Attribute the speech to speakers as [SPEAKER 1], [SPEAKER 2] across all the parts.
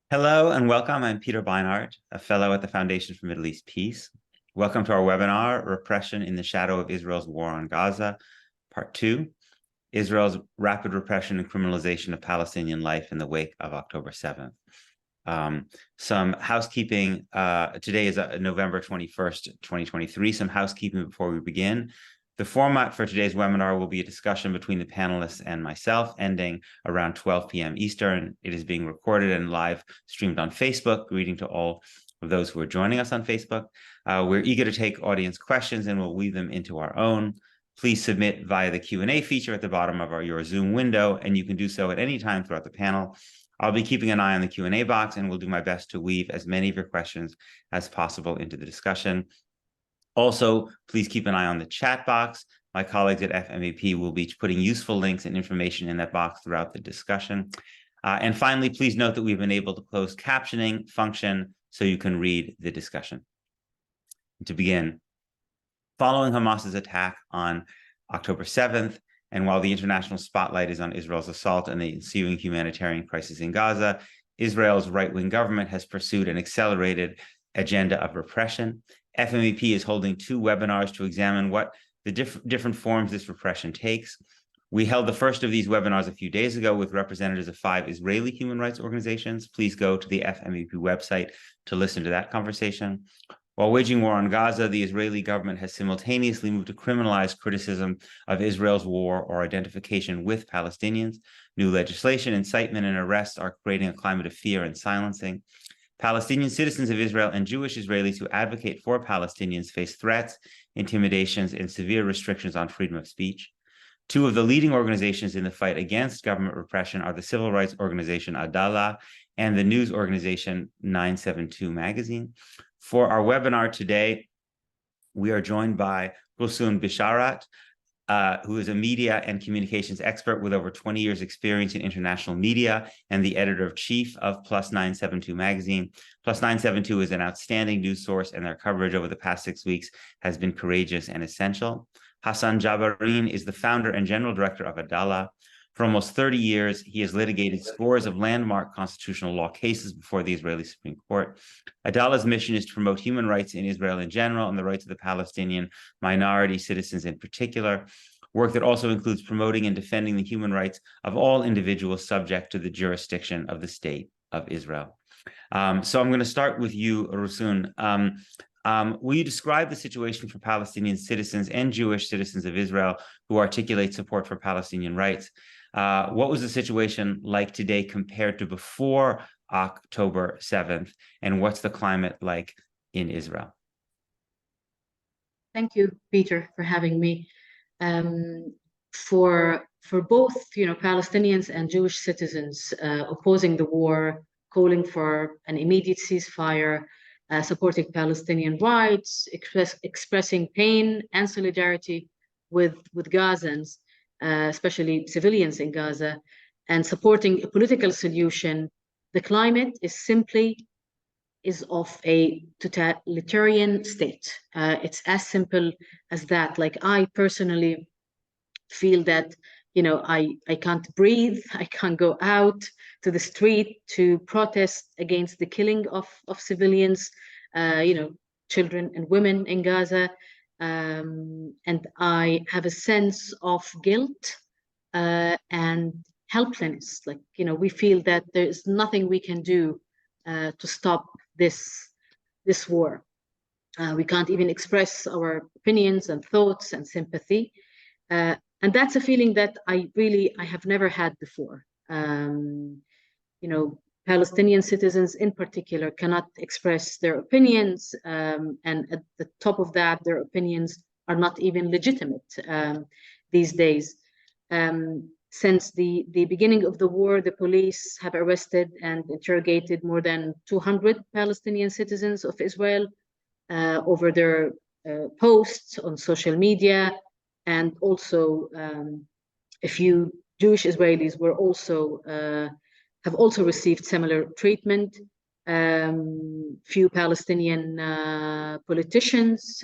[SPEAKER 1] Hello and welcome. I'm Peter Beinart, a fellow at the Foundation for Middle East Peace. Welcome to our webinar, Repression in the Shadow of Israel's War on Gaza, Part 2, Israel's Rapid Repression and Criminalization of Palestinian Life in the Wake of October 7th. Some housekeeping. Today is November 21st, 2023. Some housekeeping before we begin. The format for today's webinar will be a discussion between the panelists and myself, ending around 12 p.m. Eastern. It is being recorded and live streamed on Facebook. Greeting to all of those who are joining us on Facebook. We're eager to take audience questions and we'll weave them into our own. Please submit via the Q&A feature at the bottom of your Zoom window, and you can do so at any time throughout the panel. I'll be keeping an eye on the Q&A box and will do my best to weave as many of your questions as possible into the discussion. Also, please keep an eye on the chat box. My colleagues at FMEP will be putting useful links and information in that box throughout the discussion. And finally, please note that we've enabled the closed captioning function so you can read the discussion. To begin, following Hamas's attack on October 7th, and while the international spotlight is on Israel's assault and the ensuing humanitarian crisis in Gaza, Israel's right-wing government has pursued an accelerated agenda of repression. FMEP is holding 2 webinars to examine what the different forms this repression takes. We held the first of these webinars a few days ago with representatives of 5 Israeli human rights organizations. Please go to the FMEP website to listen to that conversation. While waging war on Gaza, the Israeli government has simultaneously moved to criminalize criticism of Israel's war or identification with Palestinians. New legislation, incitement, and arrests are creating a climate of fear and silencing. Palestinian citizens of Israel and Jewish Israelis who advocate for Palestinians face threats, intimidations, and severe restrictions on freedom of speech. 2 of the leading organizations in the fight against government repression are the civil rights organization Adalah and the news organization 972 Magazine. For our webinar today, we are joined by Ghousoon Bisharat, who is a media and communications expert with over 20 years experience in international media and the editor-in-chief of Plus 972 magazine. Plus 972 is an outstanding news source, and their coverage over the past 6 weeks has been courageous and essential. Hassan Jabarin is the founder and general director of Adalah. For almost 30 years, he has litigated scores of landmark constitutional law cases before the Israeli Supreme Court. Adalah's mission is to promote human rights in Israel in general and the rights of the Palestinian minority citizens in particular, work that also includes promoting and defending the human rights of all individuals subject to the jurisdiction of the State of Israel. So I'm going to start with you, Ghousoon. Will you describe the situation for Palestinian citizens and Jewish citizens of Israel who articulate support for Palestinian rights? What was the situation like today compared to before October 7th, and what's the climate like in Israel?
[SPEAKER 2] Thank you, Peter, for having me. For both, Palestinians and Jewish citizens opposing the war, calling for an immediate ceasefire, supporting Palestinian rights, expressing pain and solidarity with Gazans, especially civilians in Gaza, and supporting a political solution. The climate is of a totalitarian state. It's as simple as that. Like, I personally feel that, I can't breathe, I can't go out to the street to protest against the killing of civilians, children and women in Gaza. And I have a sense of guilt and helplessness. Like, we feel that there is nothing we can do to stop this war. We can't even express our opinions and thoughts and sympathy. And that's a feeling that I have never had before. Palestinian citizens in particular cannot express their opinions, and at the top of that, their opinions are not even legitimate these days. Since the beginning of the war, the police have arrested and interrogated more than 200 Palestinian citizens of Israel over their posts on social media, and also a few Jewish Israelis were also have also received similar treatment. Few Palestinian politicians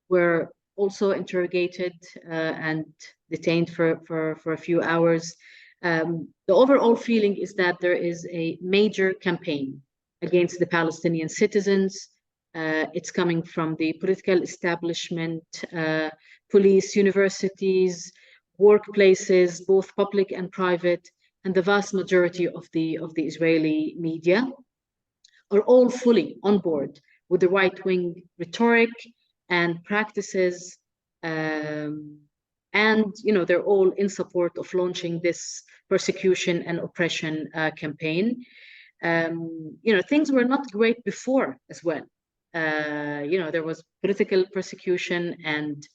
[SPEAKER 2] were also interrogated and detained for a few hours. The overall feeling is that there is a major campaign against the Palestinian citizens. It's coming from the political establishment, police, universities, workplaces, both public and private, and the vast majority of the Israeli media are all fully on board with the right-wing rhetoric and practices. And they're all in support of launching this persecution and oppression campaign. Things were not great before as well. There was political persecution and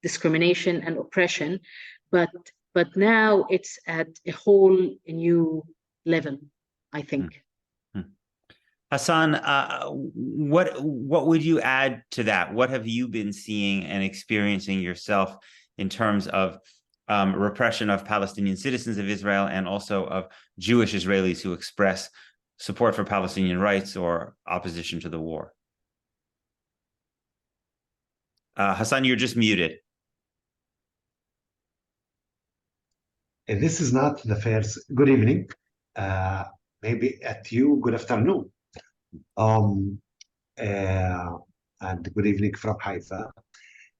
[SPEAKER 2] discrimination and oppression, but now it's at a whole new level, I think.
[SPEAKER 1] Hassan, what would you add to that? What have you been seeing and experiencing yourself in terms of repression of Palestinian citizens of Israel and also of Jewish Israelis who express support for Palestinian rights or opposition to the war? Hassan, you're just muted.
[SPEAKER 3] This is not the first. Good evening. Maybe at you, good afternoon. And good evening from Haifa.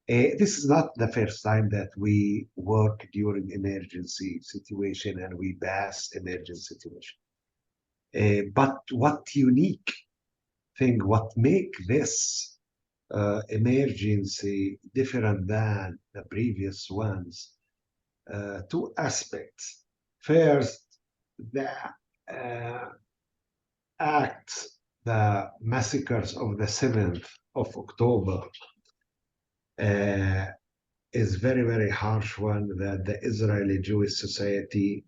[SPEAKER 3] This is not the first time that we work during emergency situation and we pass emergency situation. But what unique thing, what make this emergency different than the previous ones? Two aspects. First, the acts, the massacres of the 7th of October is very, very harsh one that the Israeli Jewish society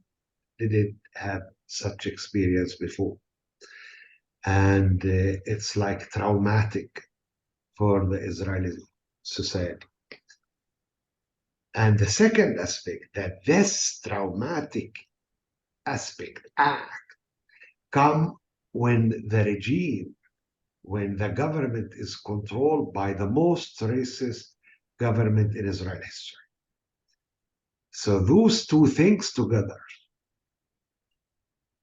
[SPEAKER 3] didn't have such experience before. And it's like traumatic for the Israeli society. And the second aspect, that this traumatic aspect act come when the regime, when the government is controlled by the most racist government in Israel history. So those two things together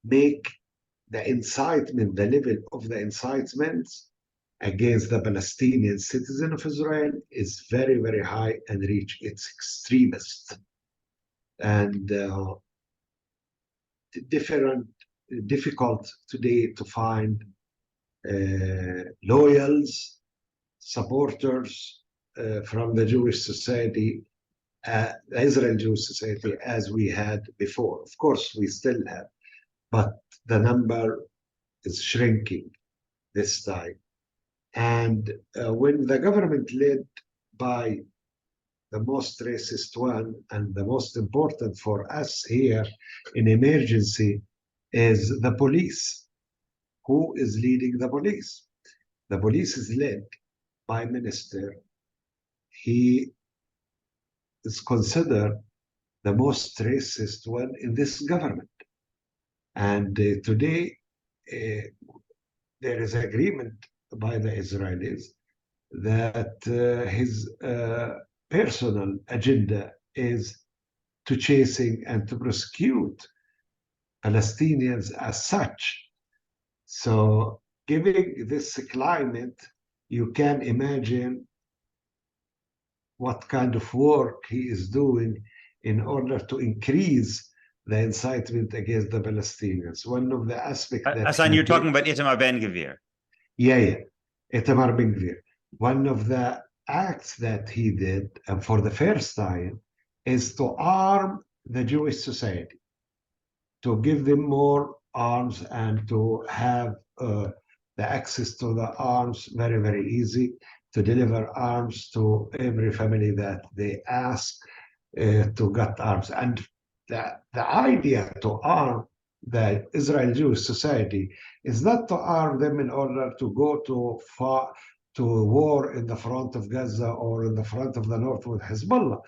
[SPEAKER 3] make the incitement, the level of the incitement against the Palestinian citizen of Israel is very, very high and reach its extremist. And difficult today to find loyals, supporters from the Jewish society, the Israel Jewish society, as we had before. Of course, we still have, but the number is shrinking this time. And when the government led by the most racist one and the most important for us here in emergency is the police. Who is leading the police? The police is led by minister. He is considered the most racist one in this government. And today there is agreement by the Israelis that his personal agenda is to chasing and to prosecute Palestinians as such. So giving this climate, you can imagine what kind of work he is doing in order to increase the incitement against the Palestinians. One of the aspects that
[SPEAKER 1] Hassan, you're talking about Itamar Ben-Gvir.
[SPEAKER 3] Yeah, Itamar Ben-Gvir. One of the acts that he did, and for the first time, is to arm the Jewish society, to give them more arms and to have the access to the arms very, very easy, to deliver arms to every family that they ask to get arms. And the idea to arm the Israel Jewish society is not to arm them in order to go to war in the front of Gaza or in the front of the north with Hezbollah.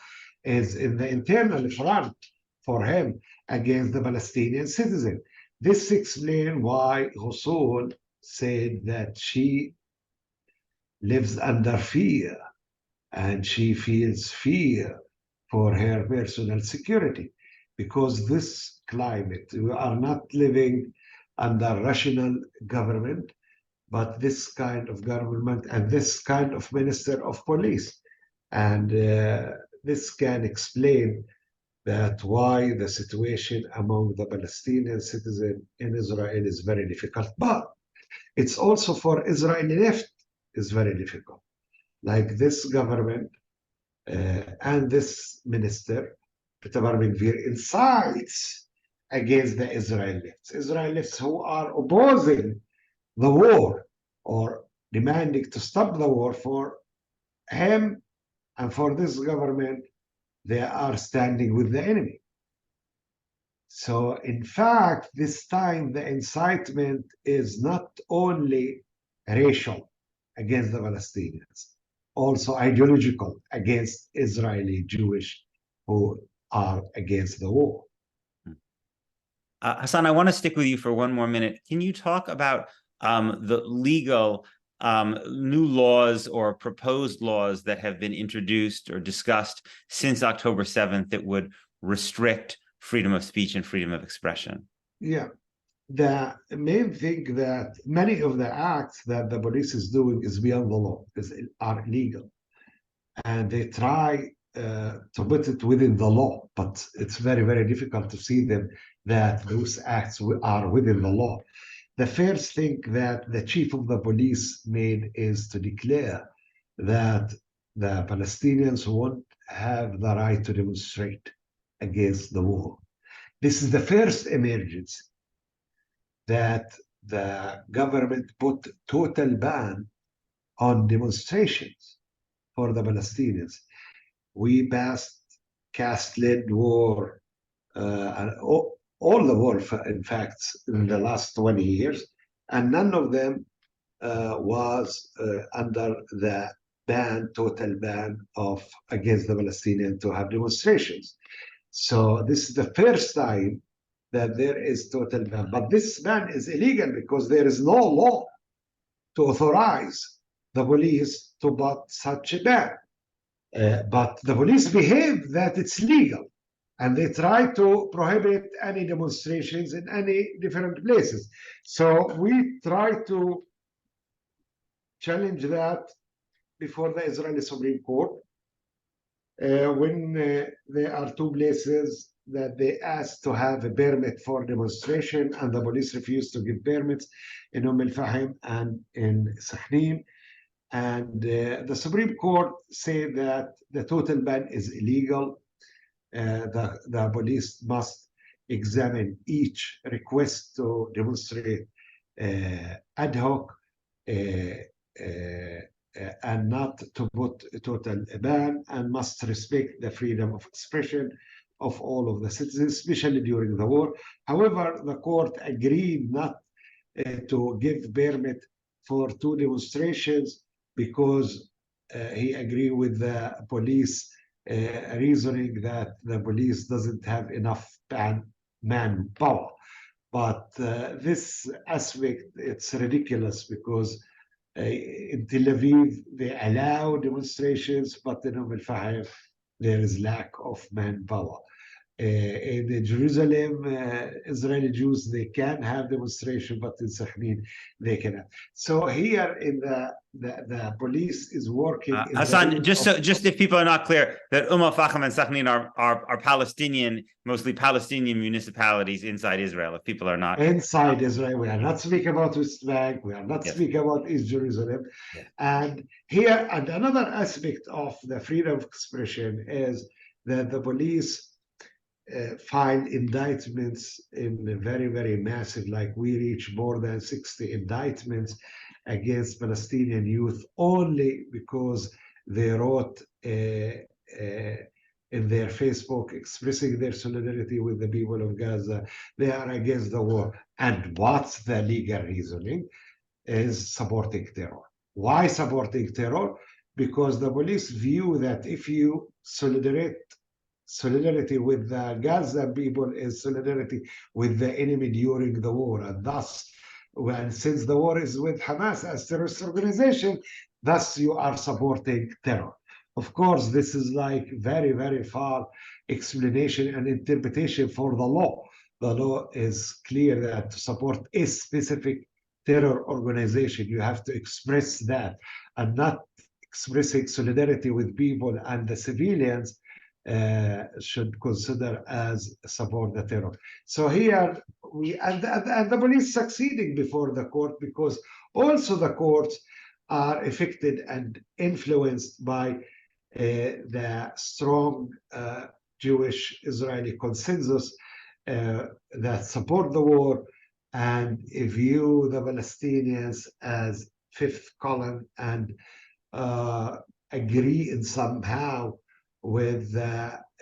[SPEAKER 3] Is in the internal front for him against the Palestinian citizen. This explains why Ghousoon said that she lives under fear and she feels fear for her personal security. because this climate, we are not living under rational government, but this kind of government and this kind of minister of police. And this can explain that why the situation among the Palestinian citizens in Israel is very difficult. But it's also for Israeli left is very difficult. Like this government and this minister, Itamar Ben-Gvir, incites against the Israelites who are opposing the war or demanding to stop the war. For him and for this government, they are standing with the enemy. So in fact, this time the incitement is not only racial against the Palestinians, also ideological against Israeli Jewish who are against the war.
[SPEAKER 1] Hassan, I want to stick with you for one more minute. Can you talk about the legal new laws or proposed laws that have been introduced or discussed since October 7th that would restrict freedom of speech and freedom of expression?
[SPEAKER 3] Yeah, the main thing that many of the acts that the police is doing is beyond the law, are illegal. And they try to put it within the law, but it's very, very difficult to see them that those acts are within the law. The first thing that the chief of the police made is to declare that the Palestinians won't have the right to demonstrate against the war. This is the first emergency that the government put total ban on demonstrations for the Palestinians. We passed caste-led war, all the war, in fact, in the last 20 years, and none of them was under the total ban of against the Palestinians to have demonstrations. So this is the first time that there is total ban. But this ban is illegal because there is no law to authorize the police to put such a ban. But the police behave that it's legal, and they try to prohibit any demonstrations in any different places. So we try to challenge that before the Israeli Supreme Court. When there are two places that they asked to have a permit for demonstration and the police refused to give permits, in Al-Fahim and in Sahnin. And the Supreme Court said that the total ban is illegal. The police must examine each request to demonstrate ad hoc and not to put a total ban, and must respect the freedom of expression of all of the citizens, especially during the war. However, the court agreed not to give permit for two demonstrations because he agreed with the police reasoning that the police doesn't have enough manpower. But this aspect, it's ridiculous because in Tel Aviv, they allow demonstrations, but in Al-Fahim, there is lack of manpower. In Jerusalem, Israeli Jews, they can have demonstration, but in Sahnin, they cannot. So here in the police is working.
[SPEAKER 1] Hassan, just if people are not clear, that Al-Fahim and Sahnin are Palestinian, mostly Palestinian municipalities inside Israel. If people are not
[SPEAKER 3] inside Israel, we are not speaking about West Bank, we are not speaking about East Jerusalem. And here, and another aspect of the freedom of expression is that the police file indictments in very, very massive, like we reach more than 60 indictments against Palestinian youth only because they wrote in their Facebook expressing their solidarity with the people of Gaza. They are against the war. And what's the legal reasoning? Is supporting terror. Why supporting terror? Because the police view that if you solidarity with the Gaza people is solidarity with the enemy during the war, and thus, since the war is with Hamas as terrorist organization, thus you are supporting terror. Of course, this is like very, very far explanation and interpretation for the law. The law is clear that to support a specific terror organization, you have to express that, and not expressing solidarity with people and the civilians should consider as support the terror. So here and the police succeeding before the court, because also the courts are affected and influenced by the strong Jewish Israeli consensus that support the war and view the Palestinians as fifth column, and agree in somehow with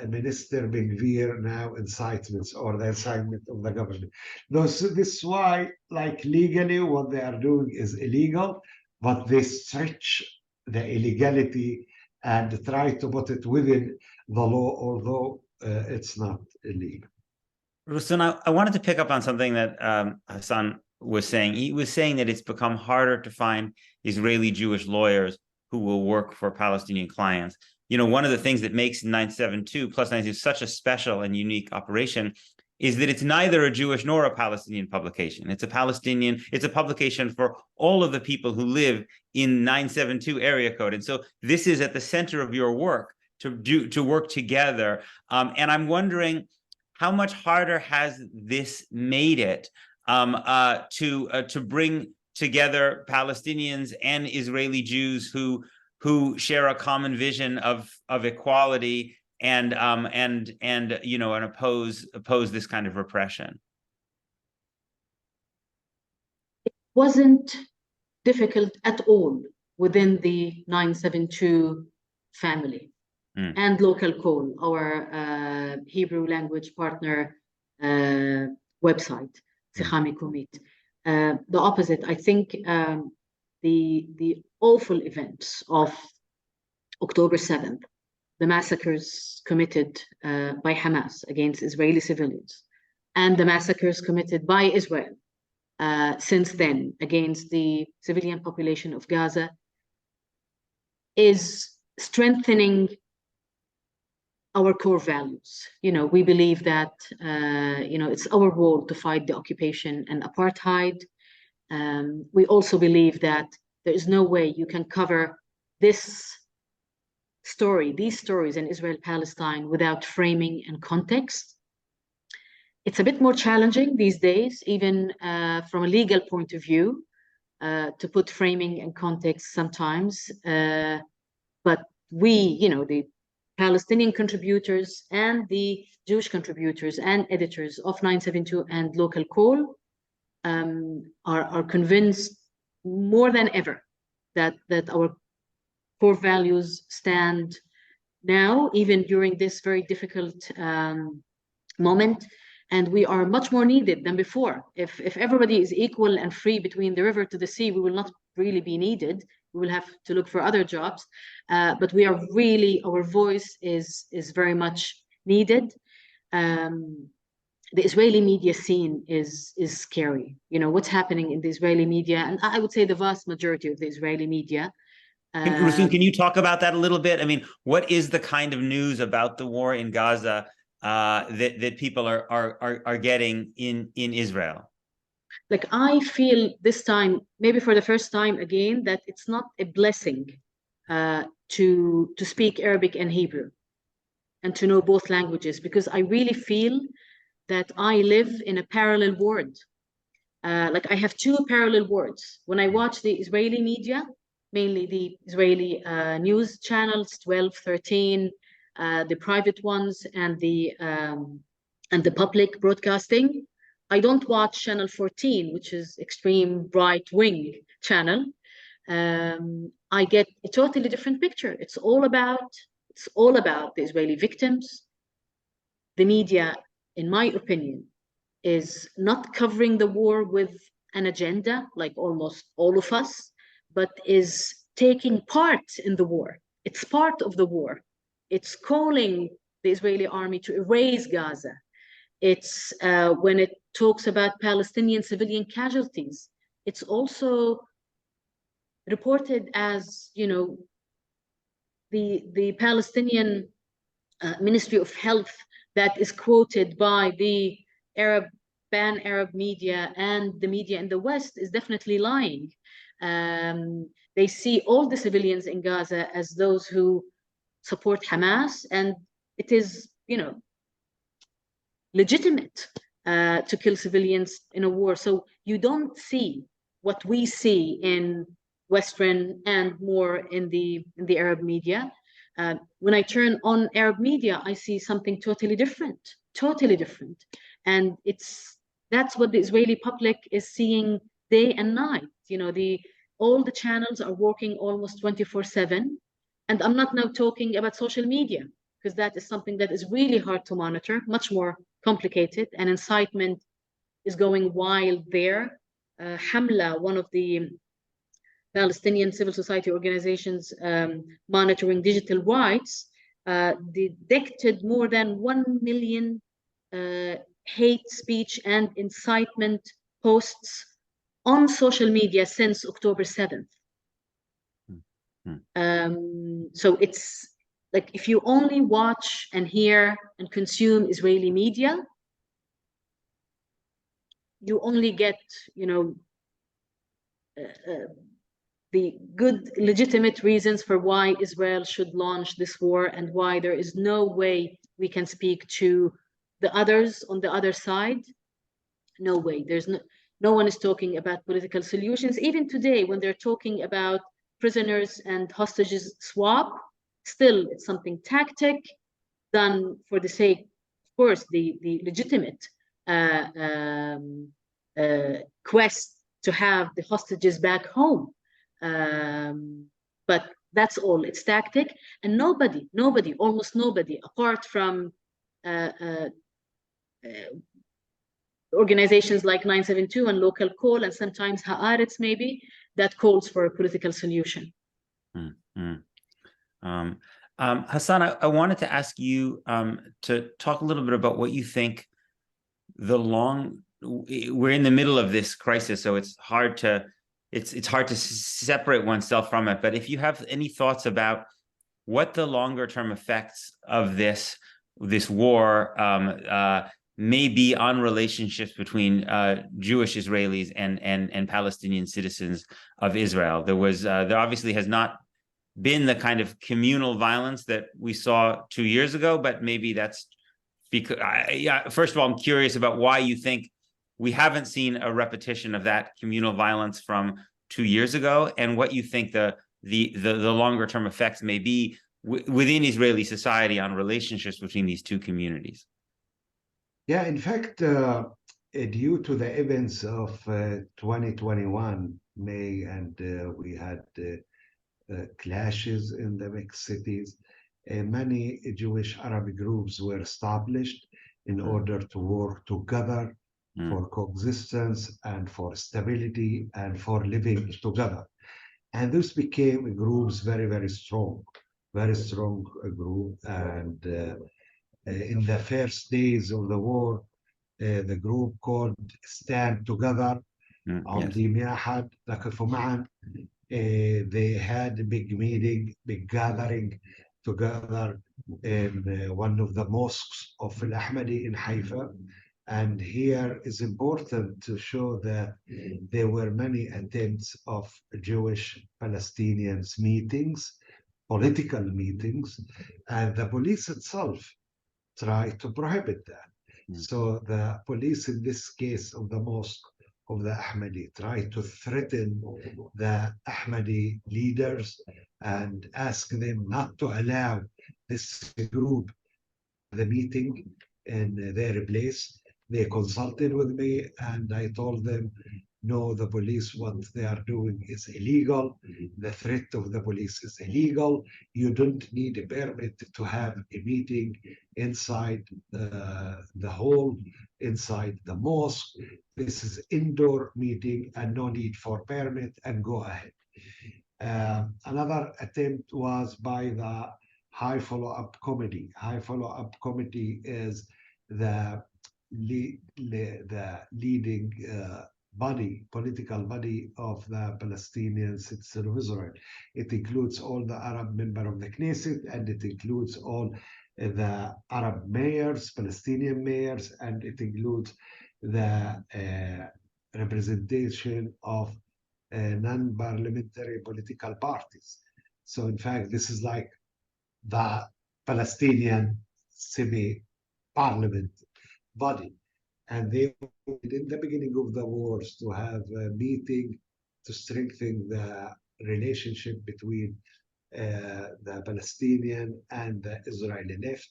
[SPEAKER 3] Minister Ben-Gvir now incitements, or the incitement of the government. No, so this is why, like, legally what they are doing is illegal, but they stretch the illegality and try to put it within the law, although it's not illegal.
[SPEAKER 1] Ghousoon, I wanted to pick up on something that Hassan was saying. He was saying that it's become harder to find Israeli Jewish lawyers who will work for Palestinian clients. You know, one of the things that makes 972 plus 972 such a special and unique operation is that it's neither a Jewish nor a Palestinian publication. It's a publication for all of the people who live in 972 area code. And so this is at the center of your work to work together. And I'm wondering, how much harder has this made it to bring together Palestinians and Israeli Jews who share a common vision of equality and you know, and oppose this kind of repression?
[SPEAKER 2] It wasn't difficult at all within the 972 family and local call, our Hebrew language partner website, Sikhami Kumit. The opposite, I think. The awful events of October 7th, the massacres committed by Hamas against Israeli civilians, and the massacres committed by Israel since then against the civilian population of Gaza, is strengthening our core values. You know, we believe that you know, it's our role to fight the occupation and apartheid. We also believe that there is no way you can cover these stories in Israel-Palestine without framing and context. It's a bit more challenging these days, even from a legal point of view, to put framing and context sometimes. But we, you know, the Palestinian contributors and the Jewish contributors and editors of 972 and Local Call are convinced more than ever that our core values stand now, even during this very difficult moment, and we are much more needed than before. If everybody is equal and free between the river to the sea, we will not really be needed. We will have to look for other jobs, but we are really, our voice is very much needed. The Israeli media scene is scary. You know, what's happening in the Israeli media, and I would say the vast majority of the Israeli media.
[SPEAKER 1] Ghousoon, can you talk about that a little bit? I mean, what is the kind of news about the war in Gaza that people are getting in Israel?
[SPEAKER 2] Like, I feel this time, maybe for the first time again, that it's not a blessing to speak Arabic and Hebrew and to know both languages, because I really feel that I live in a parallel world. Like, I have two parallel worlds. When I watch the Israeli media, mainly the Israeli news channels, 12, 13, the private ones, and the public broadcasting. I don't watch channel 14, which is extreme right-wing channel. I get a totally different picture. It's all about the Israeli victims. The media, in my opinion, is not covering the war with an agenda, like almost all of us, but is taking part in the war. It's part of the war. It's calling the Israeli army to erase Gaza. It's when it talks about Palestinian civilian casualties, it's also reported as, you know, the Palestinian Ministry of Health that is quoted by the pan-Arab media and the media in the West is definitely lying. They see all the civilians in Gaza as those who support Hamas, and it is, legitimate to kill civilians in a war. So you don't see what we see in Western and more in the Arab media. When I turn on Arab media, I see something totally different, and that's what the Israeli public is seeing day and night. All the channels are working almost 24/7, and I'm not now talking about social media, because that is something that is really hard to monitor, much more complicated, and incitement is going wild there. Hamla, one of the Palestinian civil society organizations monitoring digital rights, detected more than 1 million hate speech and incitement posts on social media since October 7th. So it's like, if you only watch and hear and consume Israeli media, you only get, the good, legitimate reasons for why Israel should launch this war, and why there is no way we can speak to the others on the other side. No way. There's no one is talking about political solutions. Even today, when they're talking about prisoners and hostages swap, still it's something tactic, done for the sake, of course, the legitimate quest to have the hostages back home. But that's all. It's tactic, and nobody, almost nobody, apart from organizations like 972 and Local Call, and sometimes Haaretz maybe, that calls for a political solution.
[SPEAKER 1] Hassan, I wanted to ask you to talk a little bit about what you think we're in the middle of this crisis, so it's hard to separate oneself from it. But if you have any thoughts about what the longer term effects of this war may be on relationships between Jewish Israelis and Palestinian citizens of Israel. There obviously has not been the kind of communal violence that we saw 2 years ago, but maybe that's because, first of all, I'm curious about why you think we haven't seen a repetition of that communal violence from 2 years ago, and what you think the longer term effects may be within Israeli society on relationships between these two communities.
[SPEAKER 3] Yeah, in fact, due to the events of 2021 May, and we had clashes in the mixed cities, many Jewish Arab groups were established in order to work together for coexistence and for stability and for living together. And this became groups very, very strong group. And in the first days of the war, the group called Stand Together, they had a big meeting, big gathering together in one of the mosques of Al-Ahmadi in Haifa. And here is important to show that there were many attempts of Jewish Palestinians meetings, political meetings, and the police itself tried to prohibit that. So the police in this case of the mosque of the Ahmadi tried to threaten the Ahmadi leaders and ask them not to allow this group the meeting in their place. They consulted with me and I told them, no, the police, what they are doing is illegal. The threat of the police is illegal. You don't need a permit to have a meeting inside the hall, inside the mosque. This is indoor meeting and no need for permit, and go ahead. Another attempt was by the High Follow-Up Committee. High Follow-Up Committee is the leading political body of the Palestinian citizen of Israel. It includes all the Arab members of the Knesset, and it includes all the Arab mayors, Palestinian mayors, and it includes the representation of non-parliamentary political parties. So in fact, this is like the Palestinian semi-parliament body. And they, in the beginning of the wars, to have a meeting to strengthen the relationship between the Palestinian and the Israeli left.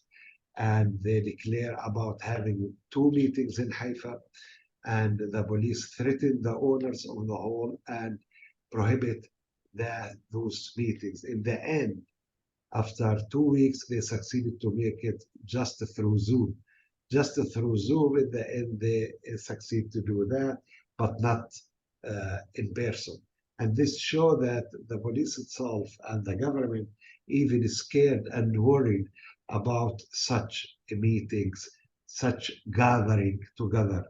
[SPEAKER 3] And they declare about having 2 meetings in Haifa, and the police threatened the owners of the hall and prohibit those meetings. In the end, after 2 weeks, they succeeded to make it just through Zoom. Just through Zoom, in the end, they succeed to do that, but not in person. And this shows that the police itself and the government even scared and worried about such meetings, such gathering together.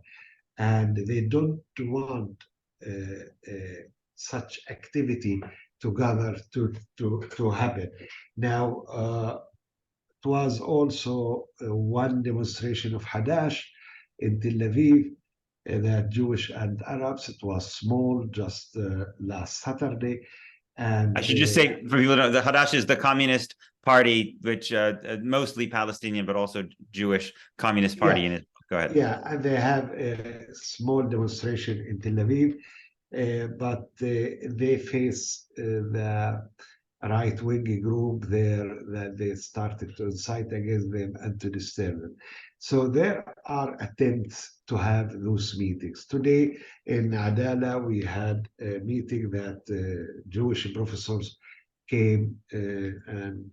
[SPEAKER 3] And they don't want such activity together to happen. Now, it was also one demonstration of Hadash in Tel Aviv, that Jewish and Arabs. It was small, just last Saturday. And
[SPEAKER 1] I should just say, for people to know, the Hadash is the Communist Party, which mostly Palestinian, but also Jewish Communist Party in it. Go ahead.
[SPEAKER 3] Yeah, and they have a small demonstration in Tel Aviv, but they face the right-wing group there that they started to incite against them and to disturb them. So there are attempts to have those meetings. Today in Adalah, we had a meeting that Jewish professors came and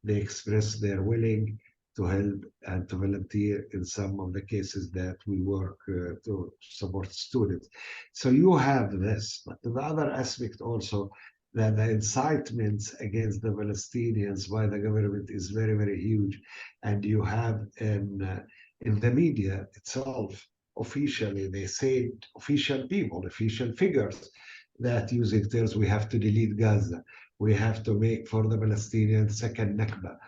[SPEAKER 3] they expressed their willing to help and to volunteer in some of the cases that we work to support students. So you have this, but the other aspect also, that the incitements against the Palestinians by the government is very, very huge. And you have in the media itself, officially, they say, official people, official figures, that using terms, we have to delete Gaza. We have to make for the Palestinians second Nakba.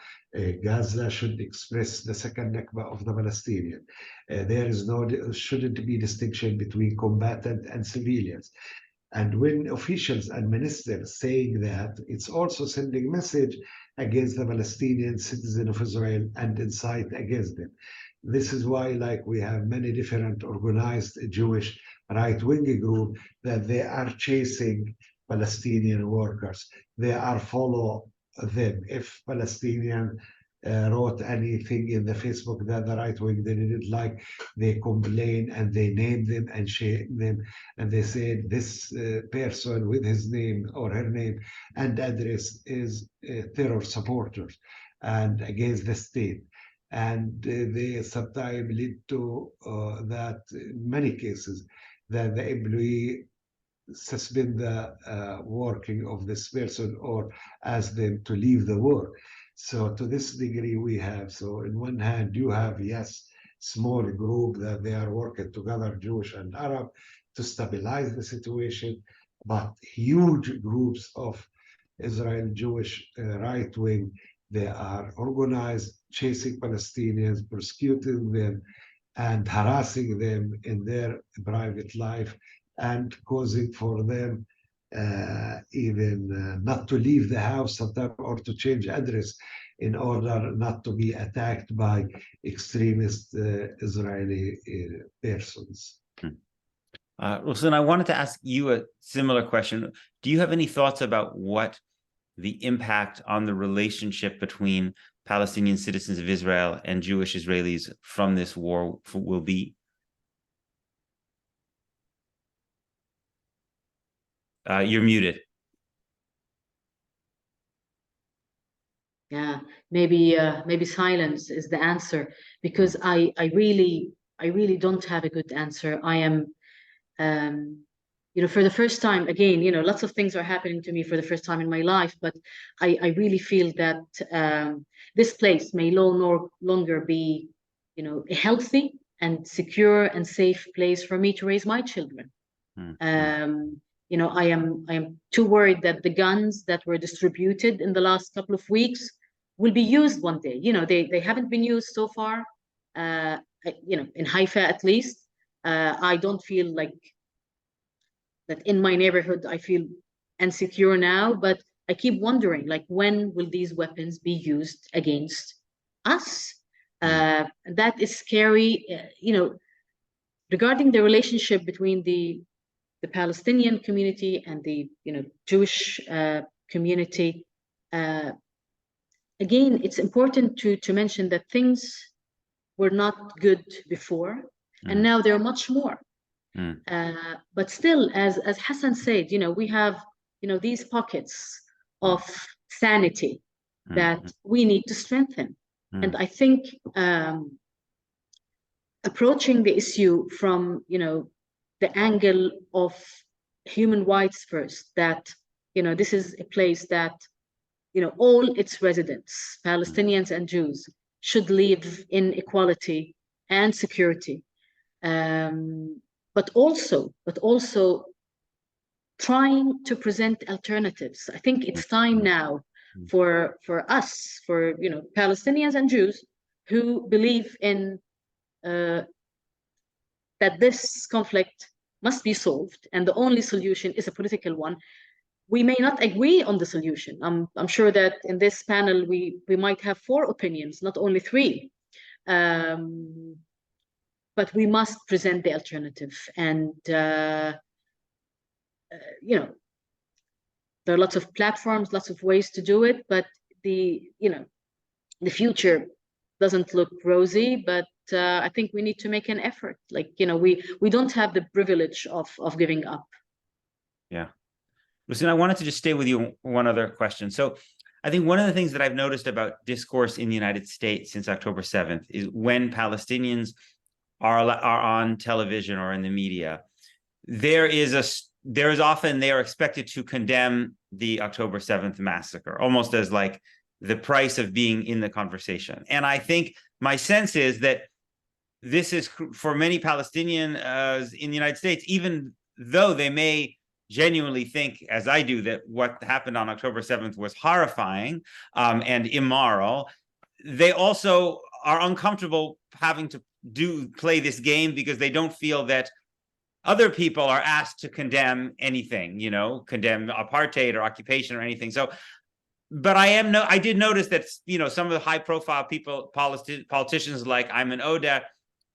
[SPEAKER 3] Gaza should express the second Nakba of the Palestinian. There is shouldn't be distinction between combatant and civilians. And when officials and ministers saying that, it's also sending message against the Palestinian citizen of Israel and incite against them. This is why, like, we have many different organized Jewish right-wing group that they are chasing Palestinian workers. They are follow them. If Palestinian wrote anything in the Facebook that the right wing they didn't like, they complain and they name them and shame them, and they say this person with his name or her name and address is terror supporters and against the state. And they sometimes lead to that in many cases that the employee suspend the working of this person or ask them to leave the work. So to this degree we have, so in one hand you have, yes, small group that they are working together, Jewish and Arab, to stabilize the situation, but huge groups of Israel Jewish right wing, they are organized, chasing Palestinians, persecuting them, and harassing them in their private life, and causing for them even not to leave the house sometimes, or to change address in order not to be attacked by extremist Israeli persons.
[SPEAKER 1] Ghousoon, I wanted to ask you a similar question. Do you have any thoughts about what the impact on the relationship between Palestinian citizens of Israel and Jewish Israelis from this war will be? You're muted.
[SPEAKER 2] Yeah, maybe silence is the answer, because I really don't have a good answer. I am for the first time, again, lots of things are happening to me for the first time in my life, but I really feel that this place may no longer be, a healthy and secure and safe place for me to raise my children. You know, I am too worried that the guns that were distributed in the last couple of weeks will be used one day. You know, they haven't been used so far. You know, in Haifa at least, I don't feel like that in my neighborhood. I feel insecure now, but I keep wondering, like, when will these weapons be used against us? That is scary. You know, regarding the relationship between the Palestinian community and the Jewish community. Again, it's important to mention that things were not good before, and now they're much more. But still, as Hassan said, you know, we have these pockets of sanity that we need to strengthen. And I think approaching the issue from the angle of human rights first, that this is a place that all its residents, Palestinians and Jews, should live in equality and security, but also trying to present alternatives. I think it's time now for us, for Palestinians and Jews who believe in that this conflict must be solved, and the only solution is a political one. We may not agree on the solution. I'm sure that in this panel we might have 4 opinions, not only 3. But we must present the alternative, and there are lots of platforms, lots of ways to do it, but the future doesn't look rosy. But I think we need to make an effort. Like, we don't have the privilege of giving up.
[SPEAKER 1] Yeah. Listen, I wanted to just stay with you one other question. So I think one of the things that I've noticed about discourse in the United States since October 7th is when Palestinians are on television or in the media, there is often they are expected to condemn the October 7th massacre, almost as like the price of being in the conversation. And I think my sense is that this is for many Palestinians in the United States, even though they may genuinely think, as I do, that what happened on October 7th was horrifying and immoral, they also are uncomfortable having to play this game because they don't feel that other people are asked to condemn anything, condemn apartheid or occupation or anything. So, but I did notice that, some of the high profile politicians like Ayman Odeh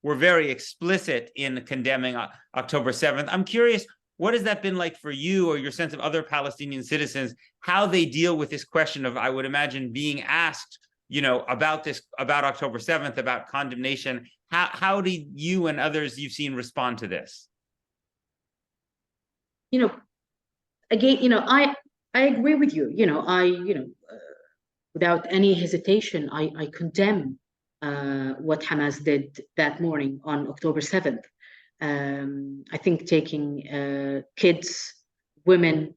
[SPEAKER 1] were very explicit in condemning October 7th. I'm curious, what has that been like for you, or your sense of other Palestinian citizens, how they deal with this question of, I would imagine, being asked, about October 7th, about condemnation? How do you and others you've seen respond to this?
[SPEAKER 2] Again, I agree with you. Without any hesitation, I condemn what Hamas did that morning on October 7th. I think taking kids, women,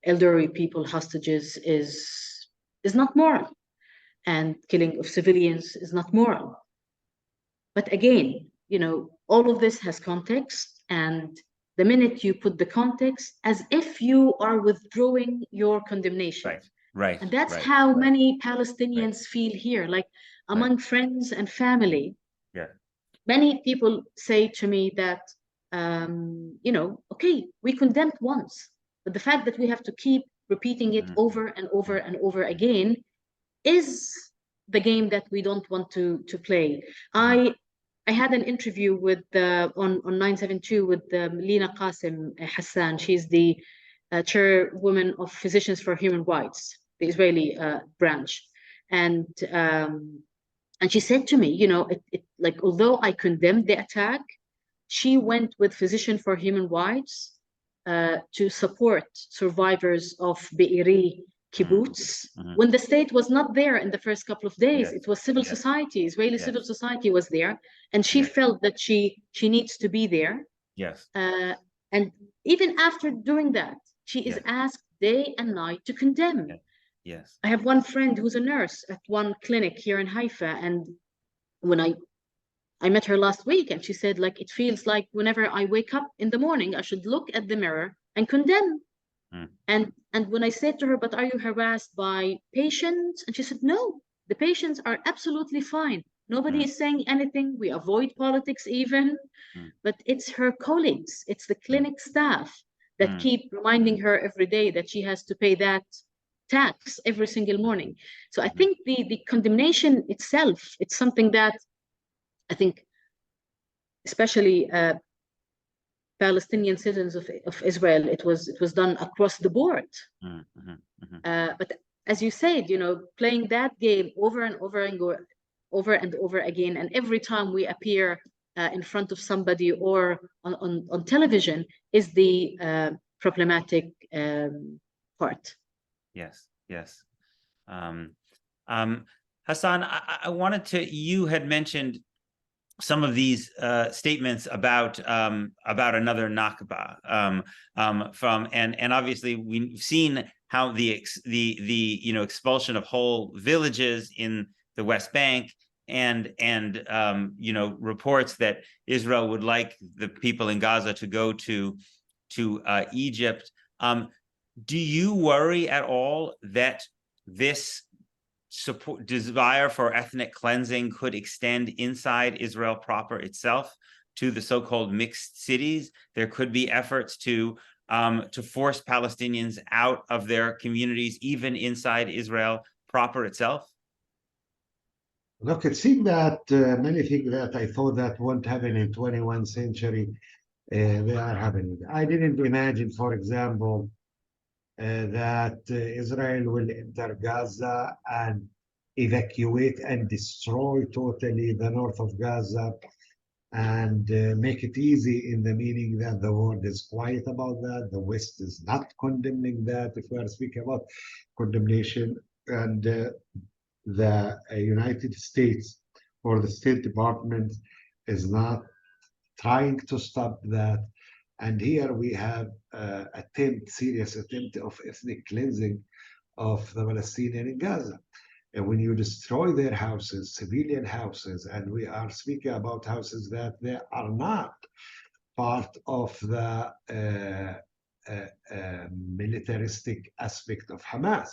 [SPEAKER 2] elderly people hostages is not moral, and killing of civilians is not moral. But again, all of this has context, and the minute you put the context, as if you are withdrawing your condemnation.
[SPEAKER 1] Right.
[SPEAKER 2] And that's how many Palestinians feel here, like among friends and family.
[SPEAKER 1] Yeah.
[SPEAKER 2] Many people say to me that, okay, we condemned once, but the fact that we have to keep repeating it over and over and over again is the game that we don't want to play. I had an interview with on 972 with Lina Qasim Hassan. She's the chairwoman of Physicians for Human Rights, the Israeli branch, and she said to me, like, although I condemned the attack, she went with Physicians for Human Rights to support survivors of Be'eri kibbutz when the state was not there in the first couple of days. It was civil society, Israeli civil society was there, and she felt that she needs to be there. And even after doing that, she is asked day and night to condemn. I have one friend who's a nurse at one clinic here in Haifa, and when I I met her last week, and she said, like, it feels like whenever I wake up in the morning, I should look at the mirror and condemn. And when I said to her, but are you harassed by patients? And she said, no, the patients are absolutely fine. Nobody is saying anything. We avoid politics even, but it's her colleagues, it's the clinic staff that keep reminding her every day that she has to pay that tax every single morning. So I think the condemnation itself, it's something that I think, especially Palestinian citizens of Israel, it was done across the board. But as you said, playing that game over and over again, and every time we appear in front of somebody or on television is the problematic part.
[SPEAKER 1] Yes, yes. Hassan, I wanted to, you had mentioned some of these statements about another Nakba and obviously we've seen how the expulsion of whole villages in the West Bank and reports that Israel would like the people in Gaza to go to Egypt. Do you worry at all that this desire for ethnic cleansing could extend inside Israel proper itself to the so-called mixed cities? There could be efforts to force Palestinians out of their communities, even inside Israel proper itself.
[SPEAKER 3] Look, it seemed that many things that I thought that won't happen in 21st century, they are happening. I didn't imagine, for example, that Israel will enter Gaza and evacuate and destroy totally the north of Gaza and make it easy in the meaning that the world is quiet about that. The West is not condemning that, if we are speaking about condemnation. And the United States or the State Department is not trying to stop that. And here we have serious attempt of ethnic cleansing of the Palestinians in Gaza. And when you destroy their houses, civilian houses, and we are speaking about houses that they are not part of the militaristic aspect of Hamas.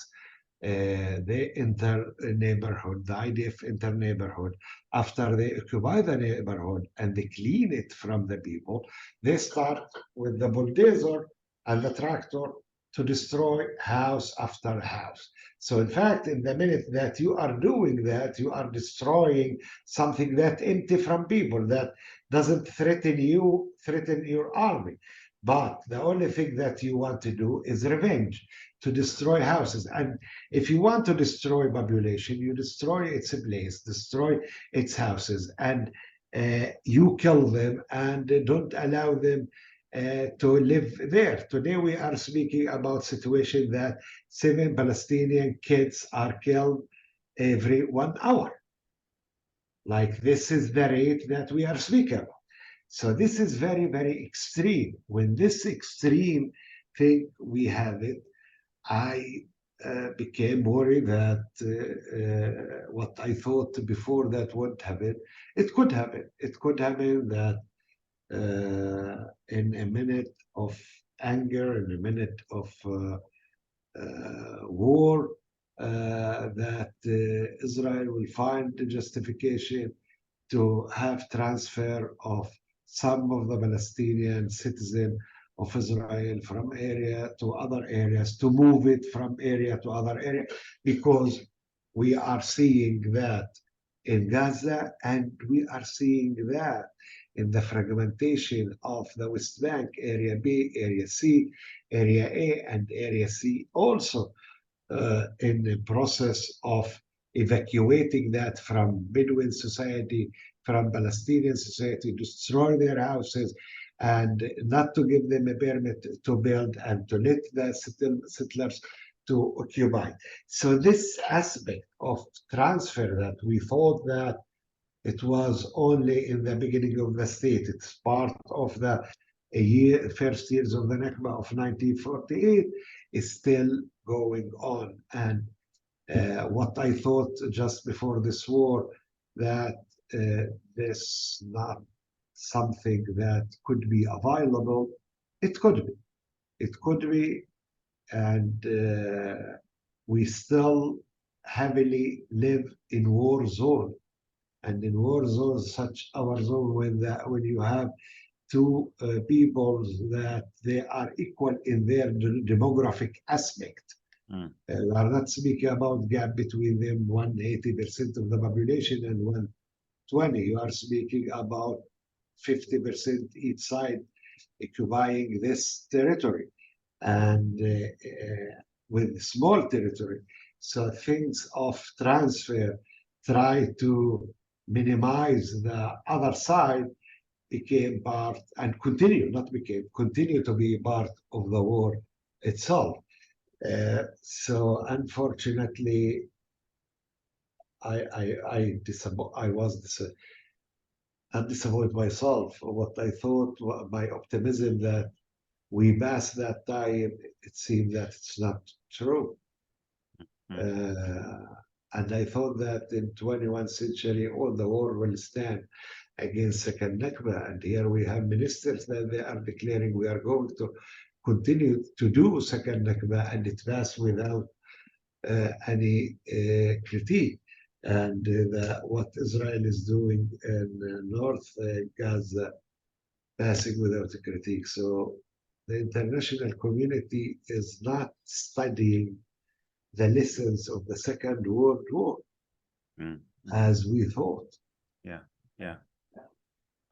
[SPEAKER 3] They enter a neighborhood, the IDF enter neighborhood. After they occupy the neighborhood and they clean it from the people, they start with the bulldozer and the tractor to destroy house after house. So in fact, in the minute that you are doing that, you are destroying something that empty from people, that doesn't threaten you, threaten your army. But the only thing that you want to do is revenge, to destroy houses. And if you want to destroy population, you destroy its place, destroy its houses, and you kill them and don't allow them to live there. Today we are speaking about situation that 7 Palestinian kids are killed every 1 hour. Like, this is the rate that we are speaking about. So this is very, very extreme. When this extreme thing we have it, I became worried that what I thought before that won't happen, it could happen. It could happen that in a minute of anger, in a minute of war, that Israel will find the justification to have transfer of some of the Palestinian citizens of Israel from area to other areas, to move it from area to other area, because we are seeing that in Gaza, and we are seeing that in the fragmentation of the West Bank, Area B, Area C, Area A, and Area C, also in the process of evacuating that from Bedouin society, from Palestinian society, destroy their houses, and not to give them a permit to build and to let the settlers to occupy. So this aspect of transfer that we thought that it was only in the beginning of the state, it's part of the first years of the Nakba of 1948, is still going on. And what I thought just before this war, that this not something that could be available? It could be. It could be, and we still heavily live in war zone. And in war zones, such our zone, when you have two peoples that they are equal in their demographic aspect. We are not speaking about gap between them 180% of the population and 120. You are speaking about 50% each side occupying this territory, and with small territory. So things of transfer try to minimize the other side became part and continue to be part of the war itself. So unfortunately, I'm disappointed myself. What I thought, my optimism that we passed that time, it seemed that it's not true. And I thought that in 21st century, all the world will stand against second Nakba. And here we have ministers that they are declaring we are going to continue to do second Nakba, and it passed without any critique. And what Israel is doing in North Gaza, passing without a critique. So the international community is not studying the lessons of the Second World War as we thought.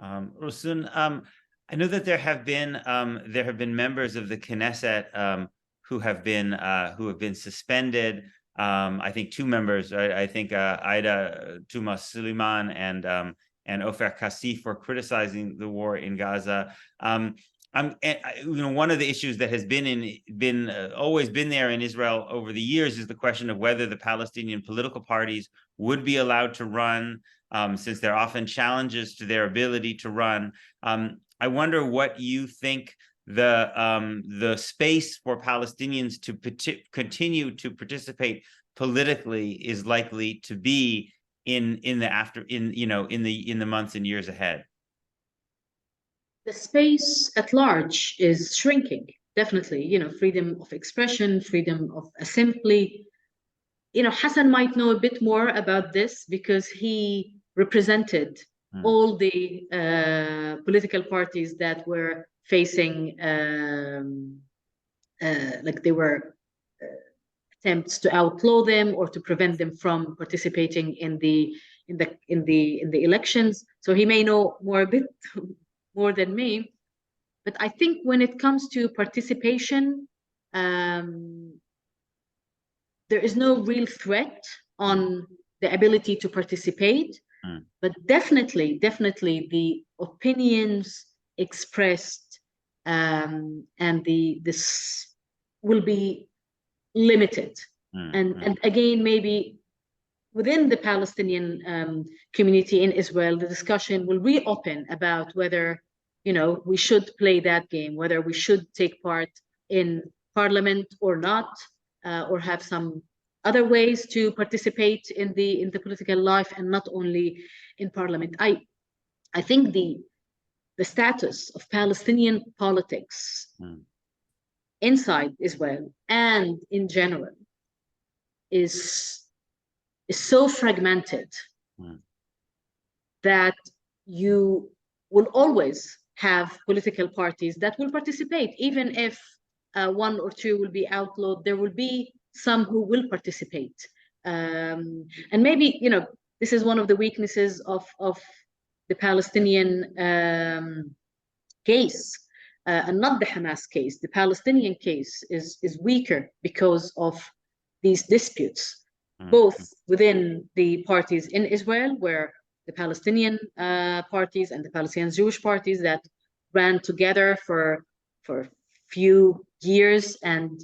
[SPEAKER 1] Ghousoon, I know that there have been members of the Knesset who have been suspended. I think two members. I think Aida Tuma Suleiman and Ofer Kassif for criticizing the war in Gaza. One of the issues that has always been there in Israel over the years is the question of whether the Palestinian political parties would be allowed to run, since there are often challenges to their ability to run. I wonder what you think the space for Palestinians to continue to participate politically is likely to be in the months and years ahead.
[SPEAKER 2] The space at large is shrinking, definitely. Freedom of expression, freedom of assembly. Hassan might know a bit more about this because he represented all the political parties that were facing, like there were attempts to outlaw them or to prevent them from participating in the elections. So he may know a bit more than me. But I think when it comes to participation, there is no real threat on the ability to participate. But definitely the opinions expressed and this will be limited. And again, maybe within the Palestinian community in Israel, the discussion will reopen about whether we should play that game, whether we should take part in parliament or not, or have some other ways to participate in the political life and not only in parliament. I think the status of Palestinian politics inside Israel and in general is so fragmented that you will always have political parties that will participate. Even if one or two will be outlawed, there will be some who will participate. And maybe, this is one of the weaknesses of the Palestinian case, and not the Hamas case. The Palestinian case is weaker because of these disputes, both within the parties in Israel, where the Palestinian parties and the Palestinian Jewish parties that ran together for few years and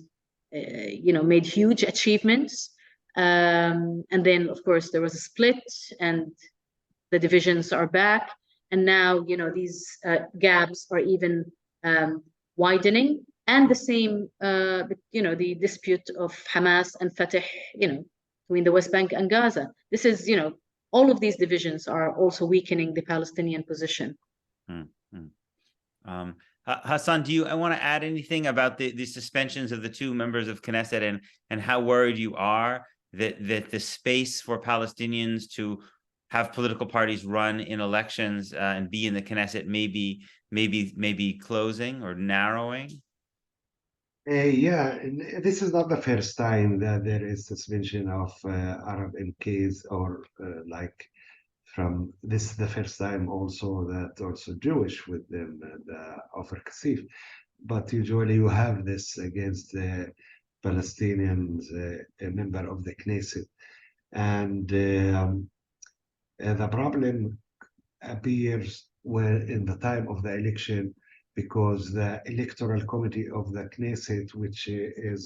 [SPEAKER 2] made huge achievements, and then of course there was a split and the divisions are back, and now these gaps are even widening, and the same the dispute of Hamas and Fatah between the West Bank and Gaza. This is all of these divisions are also weakening the Palestinian position.
[SPEAKER 1] Hassan, I want to add anything about the suspensions of the two members of Knesset and how worried you are that the space for Palestinians to have political parties run in elections and be in the Knesset maybe closing or narrowing?
[SPEAKER 3] Yeah, this is not the first time that there is suspension of Arab MKs or like from this is the first time also that also Jewish with them, the Ofer Kasif. But usually you have this against the Palestinians, a member of the Knesset. And the problem appears when in the time of the election, because the electoral committee of the Knesset, which is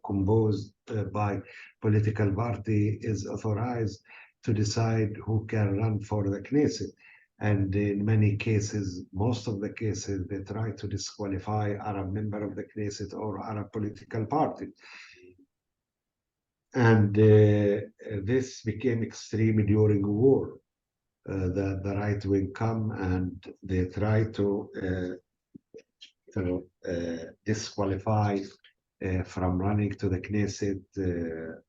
[SPEAKER 3] composed by political party, is authorized to decide who can run for the Knesset. And in many cases, most of the cases, they try to disqualify Arab member of the Knesset or Arab political party. And this became extreme during war. The right wing come and they try to disqualify from running to the Knesset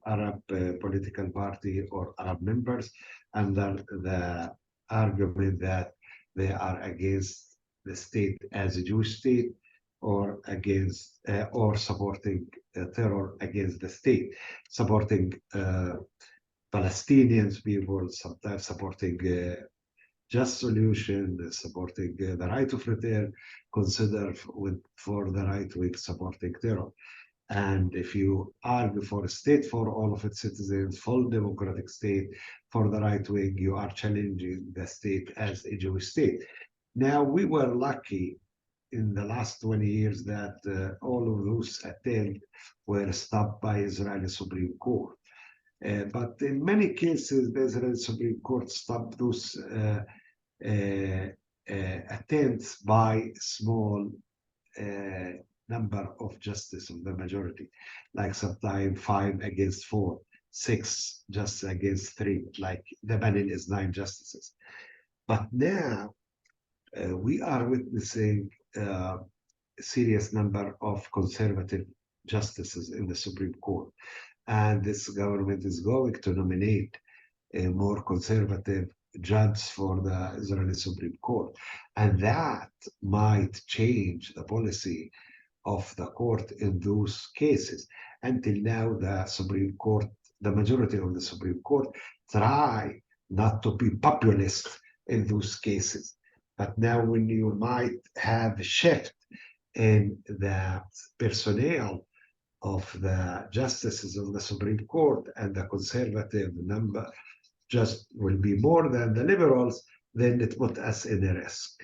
[SPEAKER 3] Arab political party or Arab members under the argument that they are against the state as a Jewish state or against or supporting terror against the state, supporting Palestinians people, sometimes supporting just solution, supporting the right of return, consider for the right wing supporting terror. And if you argue for a state for all of its citizens, full democratic state, for the right wing, you are challenging the state as a Jewish state. Now, we were lucky in the last 20 years that all of those attempts were stopped by Israeli Supreme Court. But in many cases, the Israeli Supreme Court stopped those attempts by small number of justice of the majority, like sometimes 5 against 4, 6 just against 3, like the panel is 9 justices. But now we are witnessing a serious number of conservative justices in the Supreme Court. And this government is going to nominate a more conservative judge for the Israeli Supreme Court. And that might change the policy of the court in those cases. Until now, the Supreme Court, the majority of the Supreme Court, try not to be populist in those cases. But now when you might have a shift in the personnel of the justices of the Supreme Court and the conservative number just will be more than the liberals, then it put us in a risk.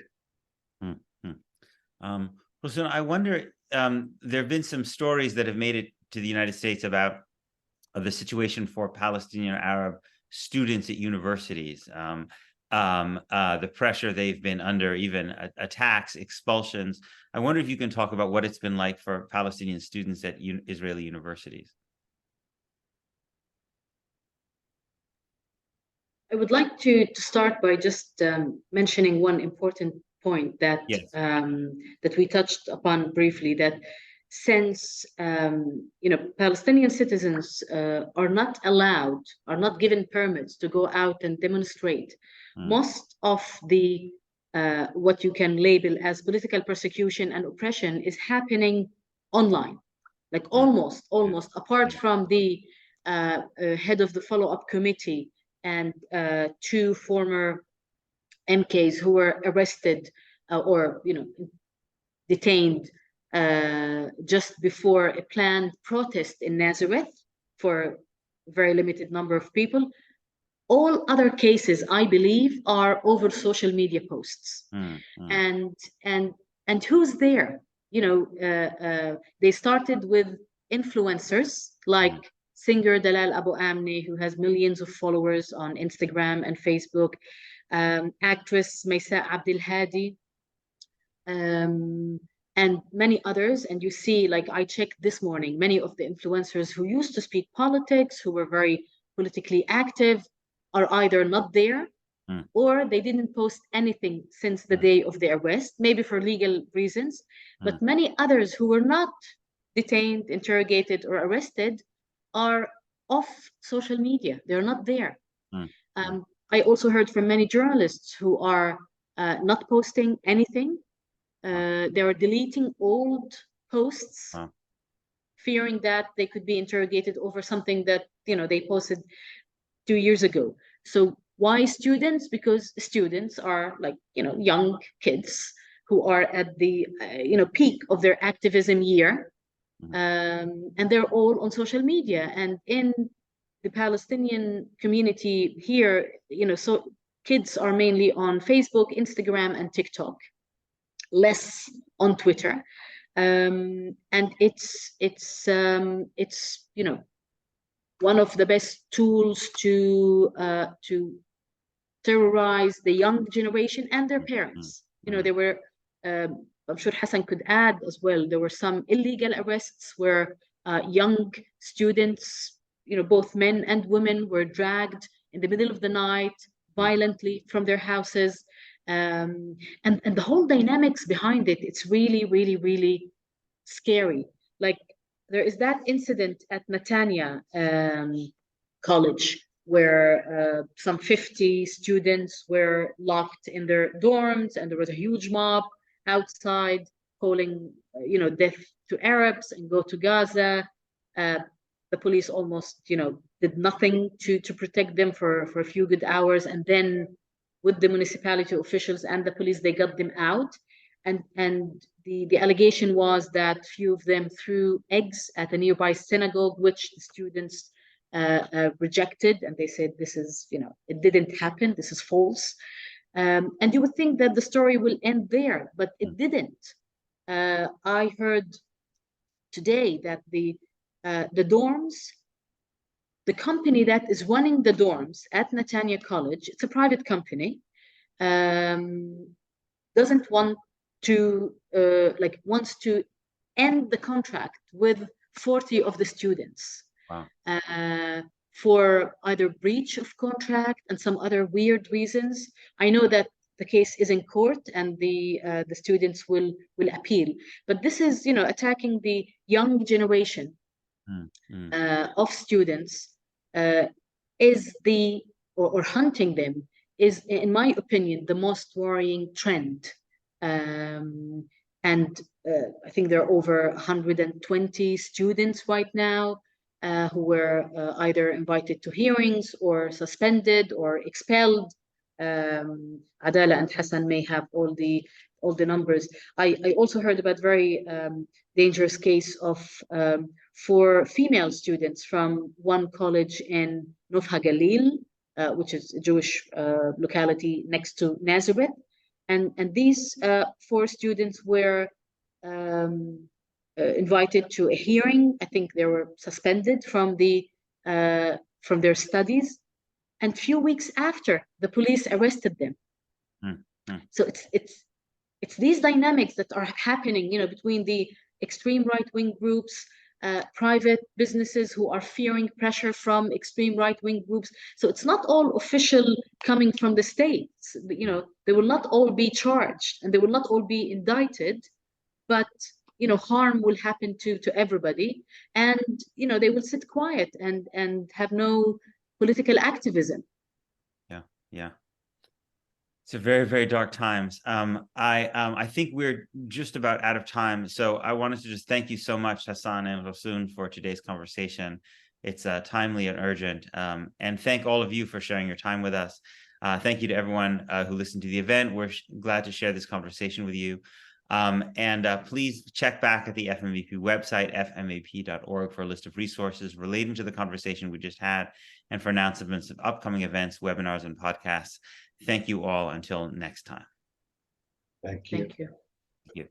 [SPEAKER 1] So I wonder, there have been some stories that have made it to the United States about the situation for Palestinian Arab students at universities, the pressure they've been under, even attacks, expulsions. I wonder if you can talk about what it's been like for Palestinian students at Israeli universities.
[SPEAKER 2] I would like to start by just mentioning one important point that
[SPEAKER 1] Yes.
[SPEAKER 2] that we touched upon briefly, that since Palestinian citizens are not allowed, are not given permits to go out and demonstrate, most of the what you can label as political persecution and oppression is happening online, like almost, apart from the head of the follow-up committee and 2 former MKs who were arrested or detained just before a planned protest in Nazareth for a very limited number of people. All other cases, I believe, are over social media posts. And who's there? They started with influencers like singer Dalal Abu Amni, who has millions of followers on Instagram and Facebook, actress Maysa Abdel Hadi, and many others. And you see, like I checked this morning, many of the influencers who used to speak politics, who were very politically active, are either not there or they didn't post anything since the day of the arrest, maybe for legal reasons. But many others who were not detained, interrogated, or arrested are off social media. They're not there. I also heard from many journalists who are not posting anything. They are deleting old posts, fearing that they could be interrogated over something that they posted 2 years ago. So why students? Because students are like young kids who are at the peak of their activism year, and they're all on social media. And in the Palestinian community here, so kids are mainly on Facebook, Instagram, and TikTok, less on Twitter. And it's one of the best tools to terrorize the young generation and their parents. There were, I'm sure Hassan could add as well, there were some illegal arrests where young students, both men and women, were dragged in the middle of the night violently from their houses. And the whole dynamics behind it, it's really, really, really scary. Like, there is that incident at Netanya College where some 50 students were locked in their dorms, and there was a huge mob outside calling, death to Arabs and go to Gaza. The police almost, did nothing to protect them for a few good hours, and then with the municipality officials and the police, they got them out. And the allegation was that few of them threw eggs at a nearby synagogue, which the students rejected, and they said, this is, it didn't happen, this is false. And you would think that the story will end there, but it didn't. I heard today that the dorms, the company that is running the dorms at Netanya College, it's a private company, doesn't want to wants to end the contract with 40 of the students.
[SPEAKER 1] Wow.
[SPEAKER 2] For either breach of contract and some other weird reasons. I know that the case is in court and the students will appeal, but this is attacking the young generation of students, is the or hunting them is, in my opinion, the most worrying trend. And I think there are over 120 students right now who were either invited to hearings or suspended or expelled. Adalah and Hassan may have all the numbers. I also heard about very dangerous case of 4 female students from one college in Nufha Galil, which is a Jewish locality next to Nazareth. And these 4 students were invited to a hearing. I think they were suspended from their studies, and few weeks after, the police arrested them. So it's these dynamics that are happening, between the extreme right-wing groups, private businesses who are fearing pressure from extreme right-wing groups. So it's not all official coming from the states. They will not all be charged and they will not all be indicted, but harm will happen to everybody, and they will sit quiet and have no political activism.
[SPEAKER 1] Yeah. It's a very, very dark times. I think we're just about out of time. So I wanted to just thank you so much, Hassan and Ghousoon, for today's conversation. It's timely and urgent. And thank all of you for sharing your time with us. Thank you to everyone who listened to the event. We're glad to share this conversation with you. And please check back at the FMEP website, fmep.org, for a list of resources relating to the conversation we just had, and for announcements of upcoming events, webinars, and podcasts. Thank you all. Until next time.
[SPEAKER 3] Thank you.
[SPEAKER 2] Thank you.
[SPEAKER 1] Thank you.